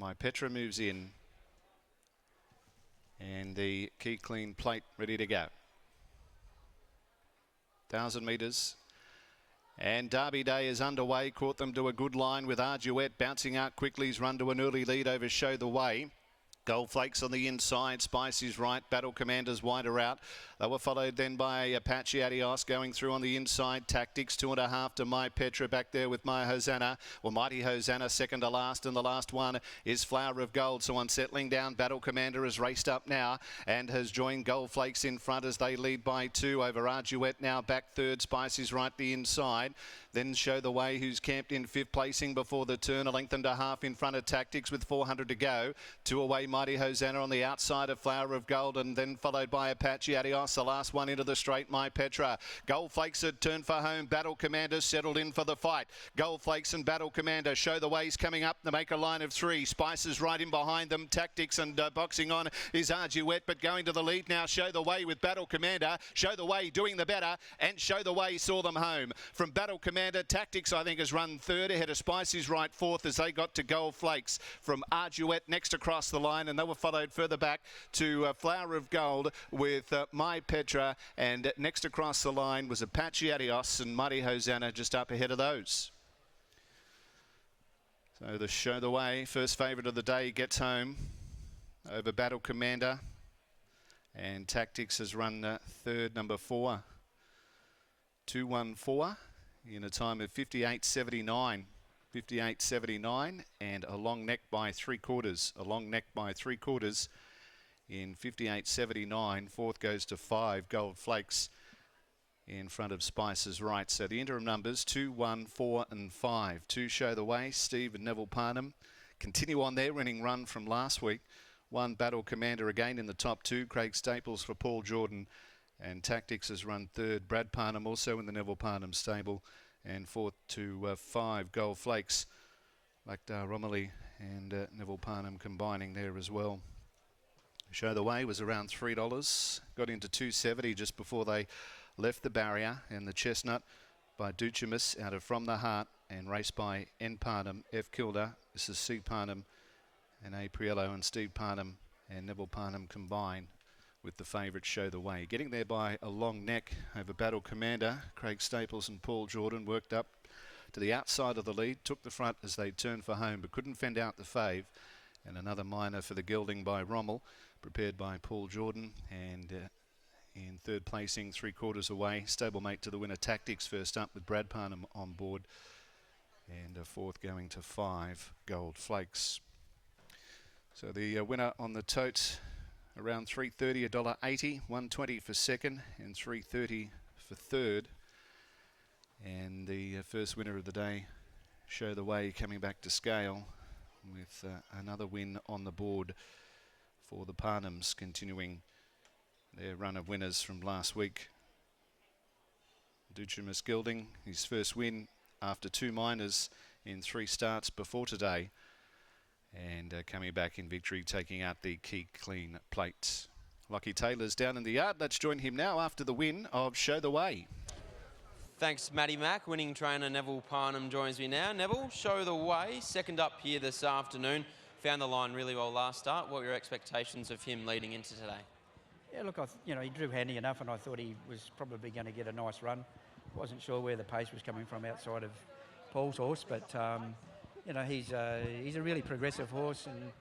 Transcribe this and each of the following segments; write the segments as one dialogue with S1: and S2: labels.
S1: My Petra moves in. And the key clean plate ready to go. 1,000 metres. And Derby Day is underway. Caught them to a good line with RWWA bouncing out quickly. He's run to an early lead over Show the Way. Gold Flakes on the inside, Spicy's right, Battle Commanders wider out. They were followed then by Apache Adios going through on the inside. Tactics 2.5 to My Petra back there with My Hosanna. Well, Mighty Hosanna second to last, and the last one is Flower of Gold. So on settling down, Battle Commander has raced up now and has joined Gold Flakes in front as they lead by 2 over RWWA now back third. Spicy's right the inside. Then Show the Way, who's camped in 5th placing before the turn, a length and a half in front of Tactics with 400 to go. 2 away, Mighty Hosanna on the outside of Flower of Gold, and then followed by Apache Adios, the last one into the straight, My Petra. Gold Flakes had turned for home. Battle Commander settled in for the fight. Gold Flakes and Battle Commander. Show the Way's coming up to make a line of 3. Spices right in behind them. Tactics and boxing on is RWWA, but going to the lead now. Show the Way with Battle Commander. Show the Way doing the better, and Show the Way saw them home. From Battle Commander, Tactics I think has run third ahead of Spicy's right fourth as they got to Gold Flakes. From RWWA next across the line, and they were followed further back to Flower of Gold with My Petra, and next across the line was Apache Adios and Mighty Hosanna just up ahead of those. So the Show the Way, first favourite of the day, gets home over Battle Commander, and Tactics has run third, number 4, 214 in a time of 58.79. 58.79 and a long neck by 3/4. A long neck by 3/4 in 58.79. Fourth goes to 5, Gold Flakes in front of Spice's right. So the interim numbers 2, 1, 4 and 5. 2 Show the Way. Steve and Neville Parnham continue on their winning run from last week. 1 Battle Commander again in the top 2. Craig Staples for Paul Jordan. And Tactics has run third. Brad Parnham also in the Neville Parnham stable. And 4th to 5 Gold Flakes. Lakdar Romilly and Neville Parnham combining there as well. Show the Way was around $3. Got into 270 just before they left the barrier. And the Chestnut by Duchamus out of From the Heart. And raced by N Parnham, F Kilda. This is C Parnham and A Priello, and Steve Parnham and Neville Parnham combine with the favourite Show the Way. Getting there by a long neck over Battle Commander. Craig Staples and Paul Jordan worked up to the outside of the lead, took the front as they turned for home, but couldn't fend out the fave. And another minor for the gelding by Rommel, prepared by Paul Jordan. And in third placing, 3/4 away, stablemate to the winner, Tactics, first up with Brad Parnham on board. And a 4th going to 5, Gold Flakes. So the winner on the tote, around $3.30, $1.80, $1.20 for second, and $3.30 for third. And the first winner of the day, Show the Way, coming back to scale with another win on the board for the Parnhams, continuing their run of winners from last week. Duchamus gelding, his first win after 2 minors in 3 starts before today. And coming back in victory, taking out the key clean plate. Lockie Taylor's down in the yard. Let's join him now after the win of Show the Way.
S2: Thanks, Matty Mack. Winning trainer Neville Parnham joins me now. Neville, Show the Way, second up here this afternoon. Found the line really well last start. What were your expectations of him leading into today?
S3: Yeah, look, he drew handy enough, and I thought he was probably going to get a nice run. Wasn't sure where the pace was coming from outside of Paul's horse, but he's a really progressive horse, and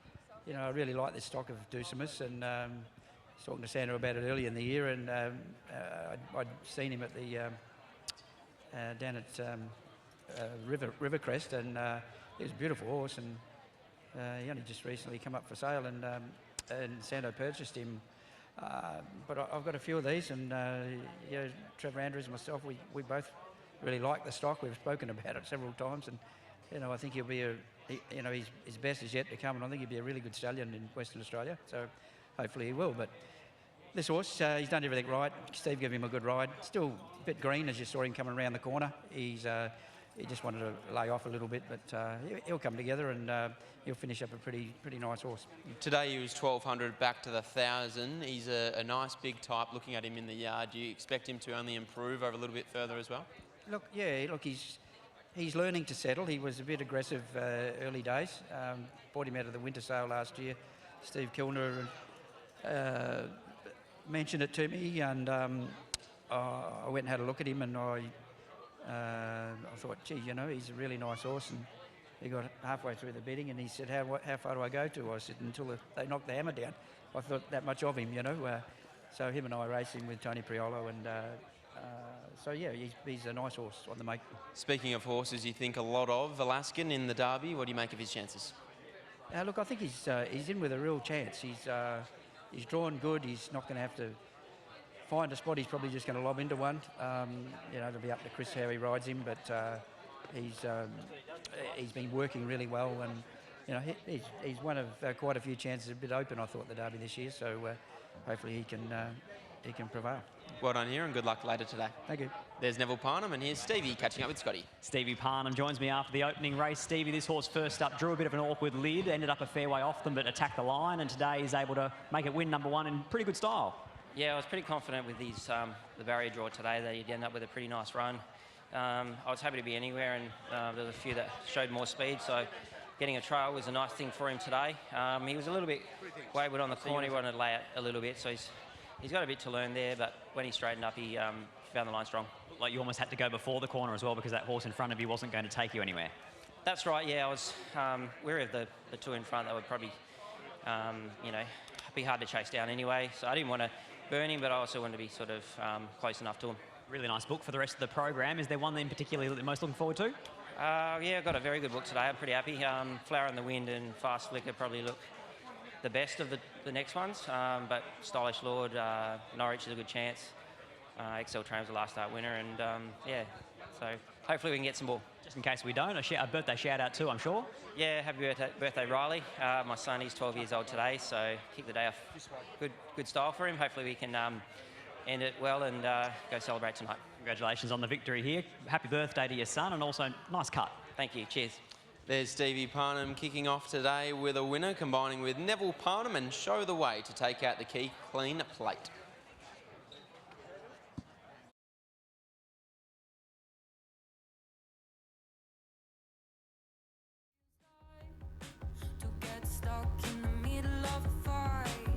S3: I really like this stock of Duchamus. And I was talking to Sandra about it earlier in the year, and I'd seen him at the down at Rivercrest, and he was a beautiful horse, and he only just recently come up for sale, and Sando purchased him. But I've got a few of these, and Trevor Andrews and myself, we both really like the stock. We've spoken about it several times, and I think he'll be his best is yet to come, and I think he'll be a really good stallion in Western Australia. So hopefully he will. But this horse, he's done everything right. Steve gave him a good ride. Still a bit green as you saw him coming around the corner. He just wanted to lay off a little bit, but he'll come together, and he'll finish up a pretty nice horse.
S2: Today he was 1,200 back to the 1,000. He's a nice big type. Looking at him in the yard, do you expect him to only improve over a little bit further as well?
S3: Look, he's he's learning to settle. He was a bit aggressive early days. Bought him out of the winter sale last year. Steve Kilner mentioned it to me, and I went and had a look at him, and I thought, gee, you know, he's a really nice horse. And he got halfway through the bidding, and he said, how far do I go to? I said, until they knock the hammer down. I thought that much of him, you know. So him and I racing with Tony Priolo, and so yeah, he's a nice horse on the make.
S2: Speaking of horses you think a lot of, Velasquez in the Derby, what do you make of his chances?
S3: Look, I think he's in with a real chance. He's drawn good. He's not going to have to find a spot. He's probably just going to lob into one. You know, it'll be up to Chris how he rides him, but he's been working really well, and you know, he's one of quite a few chances a bit open, I thought, the Derby this year. So hopefully he can prevail.
S2: Well done here, and good luck later today.
S3: Thank you.
S2: There's Neville Parnham, and here's Stevie catching up with Scotty.
S4: Stevie Parnham joins me after the opening race. Stevie, this horse first up drew a bit of an awkward lid, ended up a fair way off them, but attacked the line, and today he's able to make it win number one in pretty good style.
S5: Yeah, I was pretty confident with his the barrier draw today that he'd end up with a pretty nice run. I was happy to be anywhere, and there was a few that showed more speed, so getting a trail was a nice thing for him today. He was a little bit wayward on the corner. He wanted to lay it a little bit, so he's got a bit to learn there, but when he straightened up, he found the line strong.
S4: Like you almost had to go before the corner as well because that horse in front of you wasn't going to take you anywhere.
S5: That's right, yeah. I was wary of the two in front that would probably, you know, be hard to chase down anyway. So I didn't want to burn him, but I also wanted to be sort of close enough to him.
S4: Really nice book for the rest of the program. Is there one in particular that you're most looking forward to?
S5: Yeah, I got a very good book today. I'm pretty happy. Flower in the Wind and Fast Flicker probably look the best of the next ones, but Stylish Lord, Norwich is a good chance. XL Tram's the last start winner, and yeah, so hopefully we can get some more.
S4: Just in case we don't, a birthday shout out too, I'm sure.
S5: Yeah, happy birthday Riley. My son, he's 12 years old today, so kick the day off good style for him. Hopefully we can end it well and go celebrate tonight.
S4: Congratulations on the victory here. Happy birthday to your son, and also nice cut.
S5: Thank you, cheers.
S2: There's Stevie Parnham kicking off today with a winner, combining with Neville Parnham, and show the way to take out the key clean plate.
S6: To get stuck in the middle of a fight.